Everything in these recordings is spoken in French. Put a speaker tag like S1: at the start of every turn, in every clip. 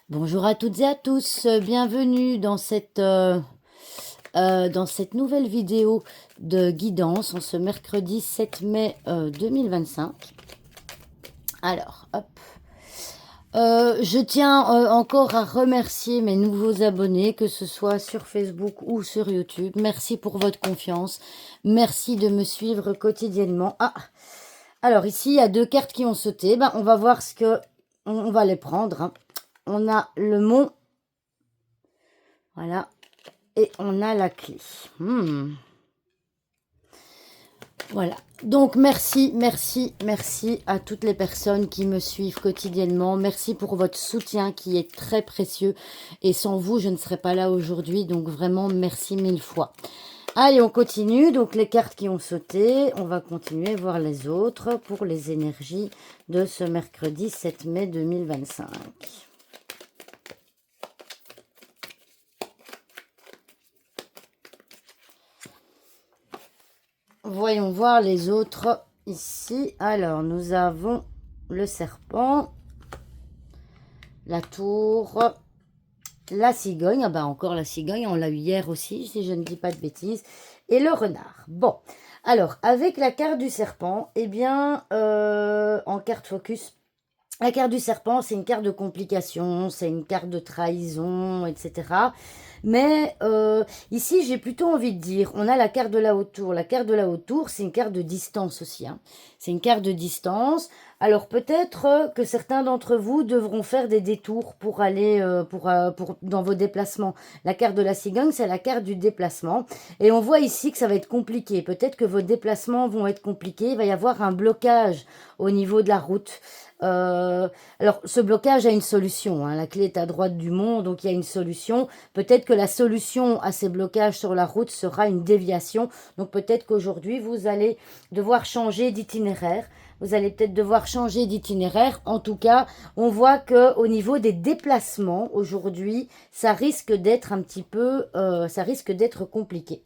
S1: Bonjour à toutes et à tous, bienvenue dans cette nouvelle vidéo de guidance en ce mercredi 7 mai 2025. Alors, hop. Je tiens encore à remercier mes nouveaux abonnés, que ce soit sur Facebook ou sur YouTube. Merci pour votre confiance. Merci de me suivre quotidiennement. Ah, alors ici, il y a deux cartes qui ont sauté. Ben, on va voir ce que... On va les prendre, hein. On a le mont. Voilà. Et on a la clé. Voilà. Donc, merci à toutes les personnes qui me suivent quotidiennement. Merci pour votre soutien qui est très précieux. Et sans vous, je ne serais pas là aujourd'hui. Donc, vraiment, merci mille fois. Allez, on continue. Donc, les cartes qui ont sauté, on va continuer, voir les autres pour les énergies de ce mercredi 7 mai 2025. Voyons voir les autres ici. Alors, nous avons le serpent, la tour, la cigogne. Ah ben, encore la cigogne, on l'a eu hier aussi, si je ne dis pas de bêtises. Et le renard. Bon, alors, avec la carte du serpent, eh bien, en carte focus, la carte du serpent, c'est une carte de complication, c'est une carte de trahison, etc. Mais ici, j'ai plutôt envie de dire, on a la carte de la haute tour. La carte de la haute tour, c'est une carte de distance aussi, hein. C'est une carte de distance. Alors peut-être que certains d'entre vous devront faire des détours pour aller dans vos déplacements. La carte de la cigogne, c'est la carte du déplacement. Et on voit ici que ça va être compliqué. Peut-être que vos déplacements vont être compliqués. Il va y avoir un blocage au niveau de la route. Alors, ce blocage a une solution, hein. La clé est à droite du mont, donc il y a une solution. Peut-être que la solution à ces blocages sur la route sera une déviation. Donc, peut-être qu'aujourd'hui, vous allez devoir changer d'itinéraire. Vous allez peut-être devoir changer d'itinéraire. En tout cas, on voit qu'au niveau des déplacements, aujourd'hui, ça risque d'être un petit peu... ça risque d'être compliqué.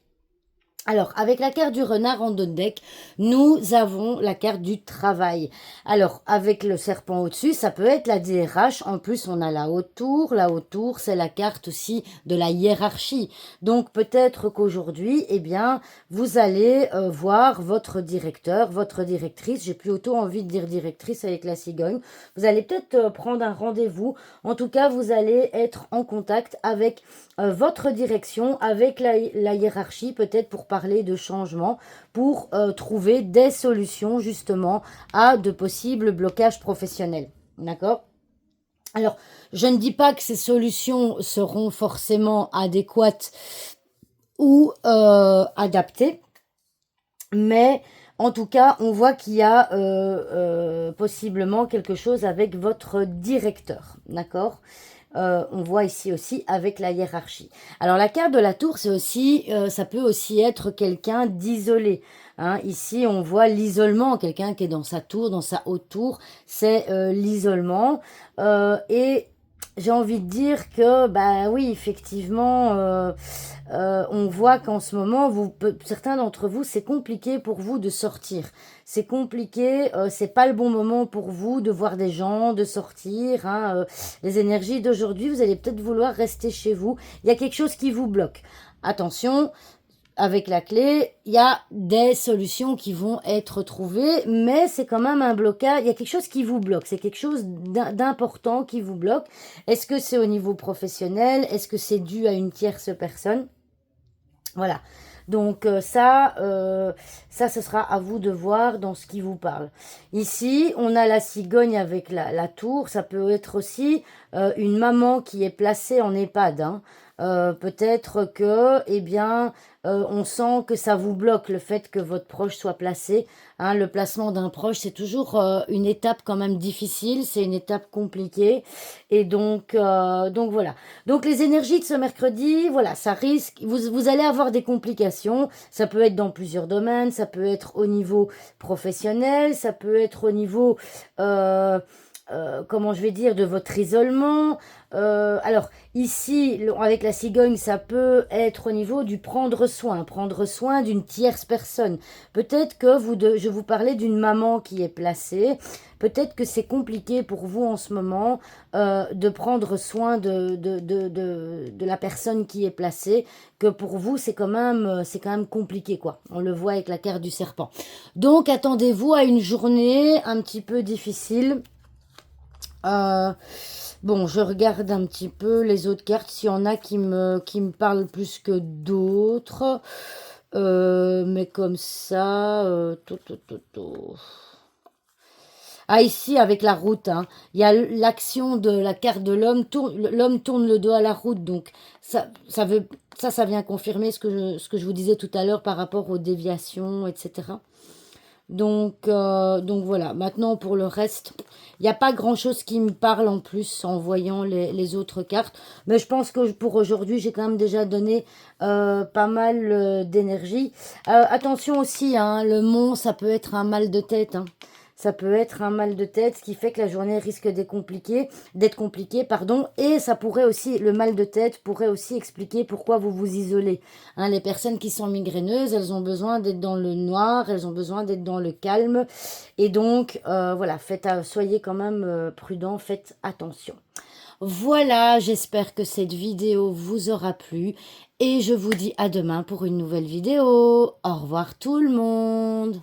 S1: Alors, avec la carte du renard en dos de deck, nous avons la carte du travail. Alors, avec le serpent au-dessus, ça peut être la DRH. En plus, on a la haute tour. La haute tour, c'est la carte aussi de la hiérarchie. Donc, peut-être qu'aujourd'hui, eh bien, vous allez voir votre directeur, votre directrice. J'ai plutôt envie de dire directrice avec la cigogne. Vous allez peut-être prendre un rendez-vous. En tout cas, vous allez être en contact avec votre direction, avec la hiérarchie, peut-être pour parler de changement, pour trouver des solutions justement à de possibles blocages professionnels. D'accord ? Alors, je ne dis pas que ces solutions seront forcément adéquates ou adaptées, mais en tout cas, on voit qu'il y a possiblement quelque chose avec votre directeur. D'accord ? On voit ici aussi avec la hiérarchie. Alors la carte de la tour, c'est aussi, ça peut aussi être quelqu'un d'isolé, hein. Ici, on voit l'isolement, quelqu'un qui est dans sa tour, dans sa haute tour, c'est l'isolement. Et j'ai envie de dire que, bah oui, effectivement, on voit qu'en ce moment, certains d'entre vous, c'est compliqué pour vous de sortir. C'est compliqué, c'est pas le bon moment pour vous de voir des gens, de sortir, hein. Les énergies d'aujourd'hui, vous allez peut-être vouloir rester chez vous. Il y a quelque chose qui vous bloque. Attention, avec la clé, il y a des solutions qui vont être trouvées, mais c'est quand même un blocage. Il y a quelque chose qui vous bloque. C'est quelque chose d'important qui vous bloque. Est-ce que c'est au niveau professionnel? Est-ce que c'est dû à une tierce personne? Voilà. Donc ça, ce sera à vous de voir dans ce qui vous parle. Ici, on a la cigogne avec la tour. Ça peut être aussi une maman qui est placée en EHPAD, hein. Peut-être que, eh bien, on sent que ça vous bloque le fait que votre proche soit placé, hein. Le placement d'un proche, c'est toujours une étape quand même difficile, c'est une étape compliquée. Et donc voilà. Donc les énergies de ce mercredi, voilà, ça risque, vous allez avoir des complications. Ça peut être dans plusieurs domaines, ça peut être au niveau professionnel, ça peut être au niveau comment je vais dire, de votre isolement. Alors, ici, avec la cigogne, ça peut être au niveau du prendre soin d'une tierce personne. Peut-être que je vous parlais d'une maman qui est placée. Peut-être que c'est compliqué pour vous en ce moment de prendre soin de la personne qui est placée, que pour vous, c'est quand même compliqué, quoi. On le voit avec la carte du serpent. Donc, attendez-vous à une journée un petit peu difficile. Bon, je regarde un petit peu les autres cartes, s'il y en a qui me parlent plus que d'autres. Mais comme ça... Ah, ici, avec la route, hein, il y a l'action de la carte de l'homme. L'homme tourne le dos à la route, donc ça vient confirmer ce que je vous disais tout à l'heure par rapport aux déviations, etc. Donc voilà, maintenant pour le reste, il n'y a pas grand-chose qui me parle en plus en voyant les autres cartes. Mais je pense que pour aujourd'hui, j'ai quand même déjà donné pas mal d'énergie. Attention aussi, hein, le mont, ça peut être un mal de tête. Hein. Ça peut être un mal de tête, ce qui fait que la journée risque d'être compliquée, pardon. Et ça pourrait aussi, le mal de tête pourrait aussi expliquer pourquoi vous vous isolez. Hein, les personnes qui sont migraineuses, elles ont besoin d'être dans le noir, elles ont besoin d'être dans le calme. Et donc, voilà, soyez quand même prudents, faites attention. Voilà, j'espère que cette vidéo vous aura plu. Et je vous dis à demain pour une nouvelle vidéo. Au revoir tout le monde.